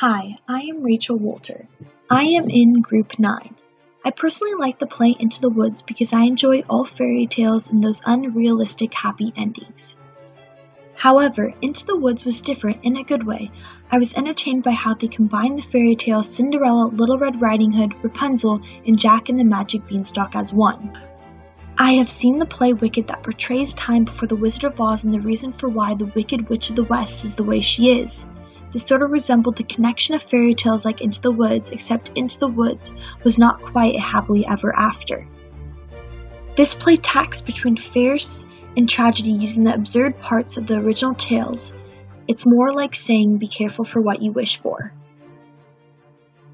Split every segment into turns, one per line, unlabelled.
Hi, I am Rachel Wolter. I am in Group 9. I personally like the play Into the Woods because I enjoy all fairy tales and those unrealistic happy endings. However, Into the Woods was different in a good way. I was entertained by how they combined the fairy tales Cinderella, Little Red Riding Hood, Rapunzel, and Jack and the Magic Beanstalk as one. I have seen the play Wicked that portrays time before the Wizard of Oz and the reason for why the Wicked Witch of the West is the way she is. This sort of resembled the connection of fairy tales like Into the Woods, except Into the Woods was not quite a happily ever after. This play tacks between farce and tragedy using the absurd parts of the original tales. It's more like saying be careful for what you wish for.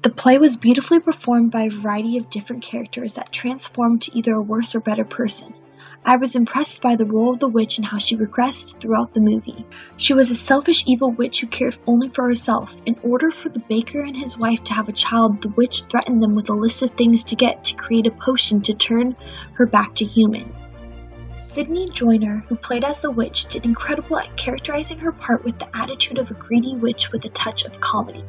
The play was beautifully performed by a variety of different characters that transformed to either a worse or better person. I was impressed by the role of the witch and how she regressed throughout the movie. She was a selfish evil witch who cared only for herself. In order for the baker and his wife to have a child, the witch threatened them with a list of things to get to create a potion to turn her back to human. Sydney Joyner, who played as the witch, did incredible at characterizing her part with the attitude of a greedy witch with a touch of comedy.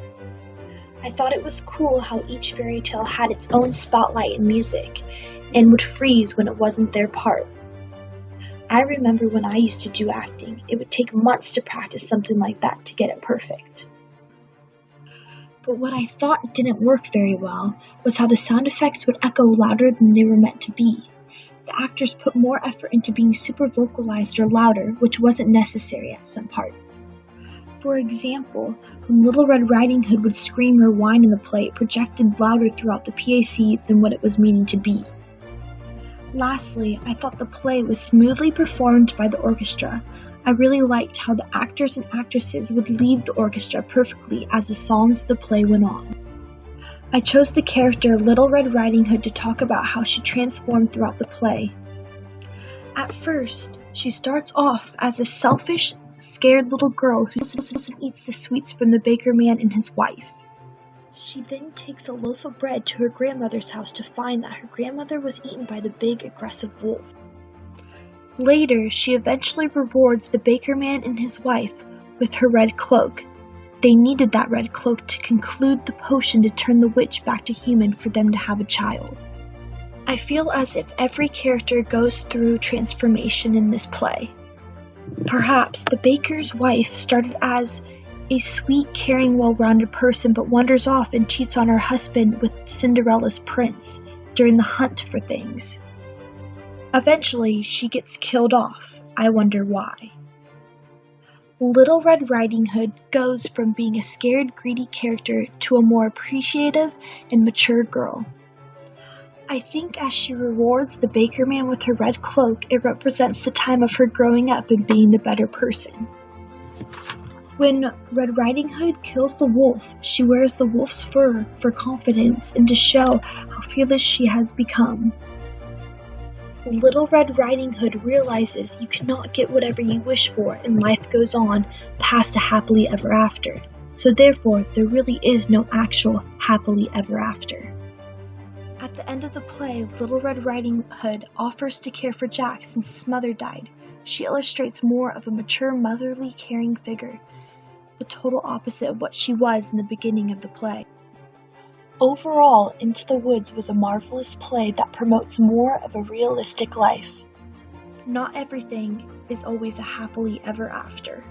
I thought it was cool how each fairy tale had its own spotlight and music, and would freeze when it wasn't their part. I remember when I used to do acting, it would take months to practice something like that to get it perfect. But what I thought didn't work very well was how the sound effects would echo louder than they were meant to be. The actors put more effort into being super vocalized or louder, which wasn't necessary at some part. For example, when Little Red Riding Hood would scream or whine in the play, it projected louder throughout the PAC than what it was meaning to be. Lastly, I thought the play was smoothly performed by the orchestra. I really liked how the actors and actresses would lead the orchestra perfectly as the songs of the play went on. I chose the character Little Red Riding Hood to talk about how she transformed throughout the play. At first, she starts off as a selfish, scared little girl who eats the sweets from the baker man and his wife. She then takes a loaf of bread to her grandmother's house to find that her grandmother was eaten by the big, aggressive wolf. Later, she eventually rewards the baker man and his wife with her red cloak. They needed that red cloak to conclude the potion to turn the witch back to human for them to have a child. I feel as if every character goes through transformation in this play. Perhaps the baker's wife started as a sweet, caring, well-rounded person but wanders off and cheats on her husband with Cinderella's prince during the hunt for things. Eventually, she gets killed off. I wonder why. Little Red Riding Hood goes from being a scared, greedy character to a more appreciative and mature girl. I think as she rewards the baker man with her red cloak, it represents the time of her growing up and being the better person. When Red Riding Hood kills the wolf, she wears the wolf's fur for confidence and to show how fearless she has become. Little Red Riding Hood realizes you cannot get whatever you wish for and life goes on past a happily ever after. So therefore, there really is no actual happily ever after. At the end of the play, Little Red Riding Hood offers to care for Jack since his mother died. She illustrates more of a mature, motherly, caring figure, the total opposite of what she was in the beginning of the play. Overall, Into the Woods was a marvelous play that promotes more of a realistic life. Not everything is always a happily ever after.